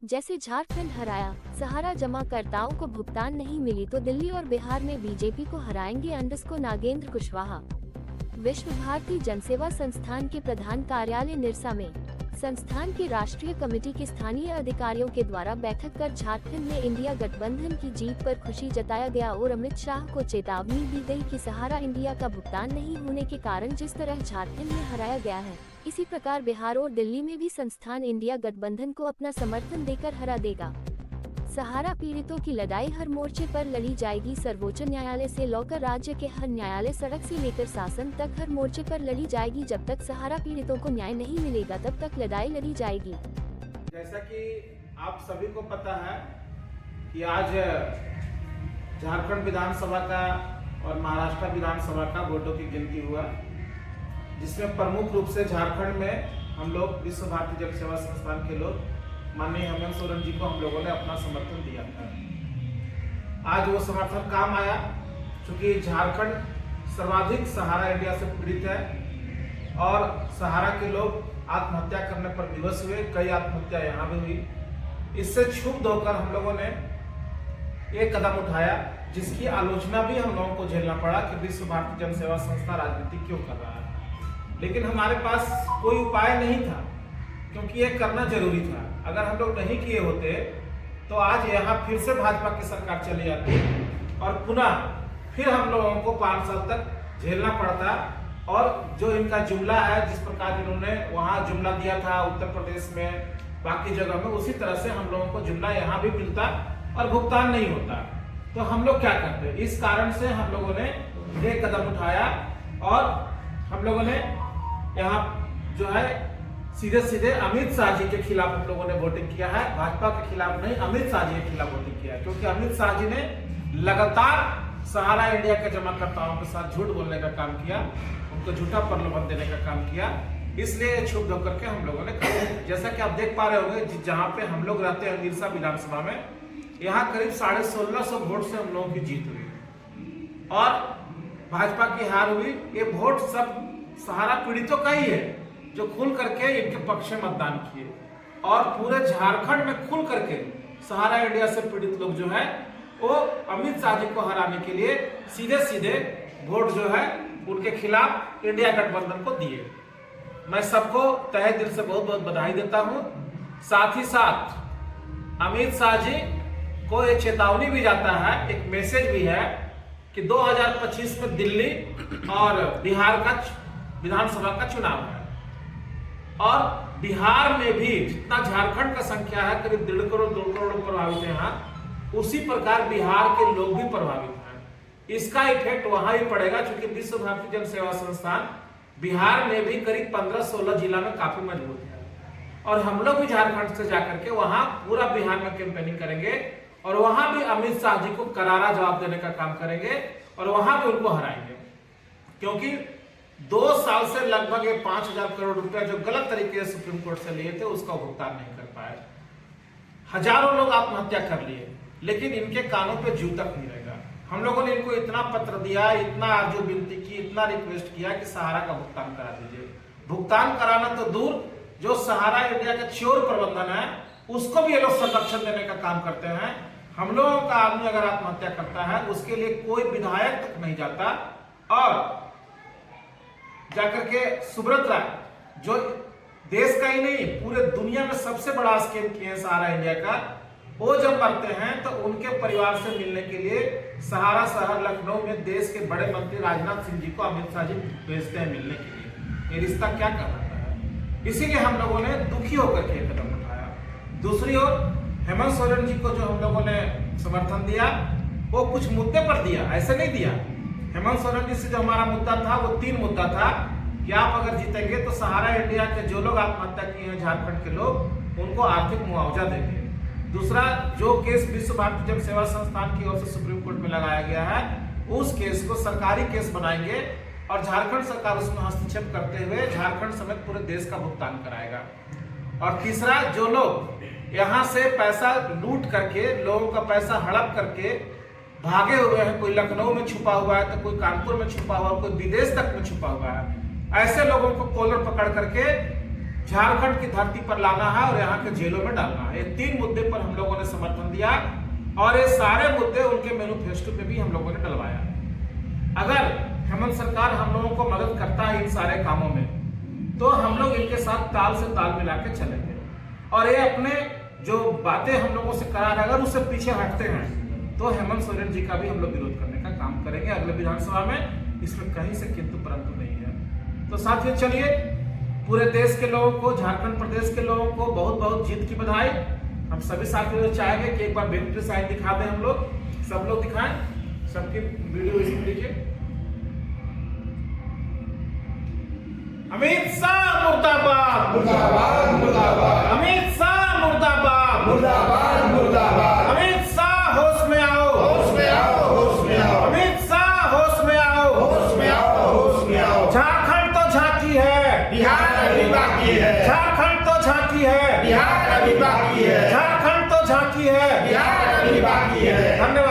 जैसे झारखंड हराया, सहारा जमाकर्ताओं को भुगतान नहीं मिली तो दिल्ली और बिहार में बीजेपी को हराएंगे अंडस्को नागेंद्र कुशवाहा। विश्व भारती जनसेवा संस्थान के प्रधान कार्यालय निरसा में संस्थान की राष्ट्रीय कमेटी के स्थानीय अधिकारियों के द्वारा बैठक कर झारखंड में इंडिया गठबंधन की जीत पर खुशी जताया गया और अमित शाह को चेतावनी दी गई कि सहारा इंडिया का भुगतान नहीं होने के कारण जिस तरह झारखंड में हराया गया है, इसी प्रकार बिहार और दिल्ली में भी संस्थान इंडिया गठबंधन को अपना समर्थन देकर हरा देगा। सहारा पीड़ितों की लड़ाई हर मोर्चे पर लड़ी जाएगी। सर्वोच्च न्यायालय से लेकर राज्य के हर न्यायालय, सड़क से लेकर शासन तक हर मोर्चे पर लड़ी जाएगी। जब तक सहारा पीड़ितों को न्याय नहीं मिलेगा तब तक लड़ाई लड़ी जाएगी। जैसा कि आप सभी को पता है कि आज झारखंड विधानसभा का और महाराष्ट्र विधानसभा का वोटों की गिनती हुआ, जिसमें प्रमुख रूप से झारखंड में हम लोग विश्व भारती जनसेवा संस्थान के लोग माननीय हेमंत सोरेन जी को हम लोगों ने अपना समर्थन दिया था। आज वो समर्थन काम आया, क्योंकि झारखंड सर्वाधिक सहारा इंडिया से पीड़ित है और सहारा के लोग आत्महत्या करने पर विवश हुए। कई आत्महत्या यहाँ भी हुई। इससे क्षुब्ध होकर हम लोगों ने एक कदम उठाया, जिसकी आलोचना भी हम लोगों को झेलना पड़ा कि विश्व भारती जनसेवा संस्था राजनीति क्यों कर रहा है। लेकिन हमारे पास कोई उपाय नहीं था, क्योंकि ये करना जरूरी था। अगर हम लोग नहीं किए होते तो आज यहाँ फिर से भाजपा की सरकार चली जाती और पुनः फिर हम लोगों को 5 साल तक झेलना पड़ता। और जो इनका जुमला है, जिस प्रकार इन्होंने वहाँ जुमला दिया था उत्तर प्रदेश में, बाकी जगह में, उसी तरह से हम लोगों को जुमला यहाँ भी मिलता और भुगतान नहीं होता। तो हम लोग क्या करते? इस कारण से हम लोगों ने एक कदम उठाया और हम लोगों ने यहाँ जो है सीधे सीधे अमित शाह जी के खिलाफ हम लोगों ने वोटिंग किया है। भाजपा के खिलाफ नहीं, अमित शाह जी के खिलाफ वोटिंग किया है, क्योंकि अमित शाह जी ने लगातार सहारा इंडिया के जमाकर्ताओं के साथ झूठ बोलने का काम किया, उनको झूठा प्रलोभन देने का काम किया। इसलिए क्षुब्ध होकर के हम लोगों ने किया। जैसा कि आप देख पा रहे होंगे, जहां पे हम लोग रहते हैं निरसा विधानसभा में, यहाँ करीब 1650 वोट से हम लोगों की जीत हुई और भाजपा की हार हुई। ये वोट सब सहारा पीड़ितों का ही है, जो खुल करके इनके पक्ष में मतदान किए। और पूरे झारखंड में खुल करके सहारा इंडिया से पीड़ित लोग जो है वो अमित शाह जी को हराने के लिए सीधे सीधे वोट जो है उनके खिलाफ इंडिया गठबंधन को दिए। मैं सबको तहे दिल से बहुत बहुत बधाई देता हूं। साथ ही साथ अमित शाह जी को एक चेतावनी भी जाता है, एक मैसेज भी है कि 2025 में दिल्ली और बिहार का विधानसभा का चुनाव है और बिहार में भी जितना झारखंड का संख्या है करीब 1.5 करोड़ 2 करोड़ प्रभावित है यहाँ, उसी प्रकार बिहार के लोग भी प्रभावित हैं। इसका इफेक्ट वहां ही पड़ेगा, क्योंकि विश्व भारती जनसेवा संस्थान बिहार में भी करीब 15-16 जिला में काफी मजबूत है और हम लोग भी झारखंड से जाकर के वहां पूरा बिहार में कैंपेनिंग करेंगे और वहां भी अमित शाह जी को करारा जवाब देने का काम करेंगे और वहां भी उनको हराएंगे। क्योंकि 2 साल से लगभग 5,000 करोड़ रुपया जो गलत तरीके से सुप्रीम कोर्ट से लिए थे, उसका भुगतान नहीं कर पाए। हजारों लोग आत्महत्या कर लिए, लेकिन इनके कानों पे जू तक नहीं रहेगा। हम लोगों ने इनको इतना पत्र दिया, इतना आरजू विनती की, इतना रिक्वेस्ट किया कि सहारा का भुगतान करा दीजिए। भुगतान कराना तो दूर, जो सहारा इंडिया का चोर प्रबंधन है उसको भी ये लोग संरक्षण देने का काम करते हैं। हम लोगों का आदमी अगर आत्महत्या करता है, उसके लिए कोई विधायक तक नहीं जाता और जाकर के सुब्रत राय, जो देश का ही नहीं पूरे दुनिया में सबसे बड़ा स्कैम किए हैं सहारा इंडिया का, वो जब मरते हैं तो उनके परिवार से मिलने के लिए सहारा शहर लखनऊ में देश के बड़े मंत्री राजनाथ सिंह जी को अमित शाह जी भेजते हैं मिलने के लिए। ये रिश्ता क्या कहलाता है? इसीलिए हम लोगों ने दुखी होकर के कदम उठाया। दूसरी ओर हेमंत सोरेन जी को जो हम लोगों ने समर्थन दिया, वो कुछ मुद्दे पर दिया, ऐसे नहीं दिया। हेमंत सोरेन जी से जो हमारा मुद्दा था वो 3 मुद्दा था कि आप अगर जीतेंगे तो सहारा इंडिया के जो लोग आत्महत्या किए हैं झारखंड के लोग, उनको आर्थिक मुआवजा देंगे। दूसरा, जो केस विश्व भारती जनसेवा संस्थान की ओर से सुप्रीम कोर्ट में लगाया गया है, उस केस को सरकारी केस बनाएंगे और झारखंड सरकार उसमें हस्तक्षेप करते हुए झारखंड समेत पूरे देश का भुगतान कराएगा। और तीसरा, जो लोग यहाँ से पैसा लूट करके, लोगों का पैसा हड़प करके भागे हुए हैं, कोई लखनऊ में छुपा हुआ है तो कोई कानपुर में छुपा हुआ है, कोई विदेश तक में छुपा हुआ है, ऐसे लोगों को कॉलर पकड़ करके झारखंड की धरती पर लाना है और यहाँ के जेलों में डालना है। ये 3 मुद्दे पर हम लोगों ने समर्थन दिया और ये सारे मुद्दे उनके मैनिफेस्टो पे भी हम लोगों ने डलवाया। अगर हेमंत सरकार हम लोगों को मदद करता है इन सारे कामों में, तो हम लोग इनके साथ ताल से ताल मिला के चलेंगे और ये अपने जो बातें हम लोगों से करा रहे, अगर उससे पीछे हटते हैं तो हेमंत सोरेन जी का भी हम लोग विरोध करने का काम करेंगे अगले विधानसभा में। इसमें कहीं से किंतु परंतु नहीं है। तो साथियों, चलिए पूरे देश के लोगों को, झारखंड प्रदेश के लोगों को बहुत बहुत जीत की बधाई। हम सभी साथियों चाहेंगे कि एक बार विक्ट्री साइन दिखा दें, हम लोग सब लोग दिखाएं, सबकी वीडियो इसमें देखिए। अमित शाह मुर्दाबाद, मुर्दाबाद मुर्दाबाद, अमित शाह मुर्दाबाद, मुर्दाबाद मुर्दाबाद, अमित शाह होश में आओ, होश में आओ, होश में आओ, अमित शाह होश में आओ, होश में आओ, होश में आओ। झारखंड तो झांकी है, बिहार अभी बाकी है, झारखंड तो झांकी है, बिहार अभी बाकी है, झारखंड तो झांकी है। बिहार अभी बाकी है। धन्यवाद।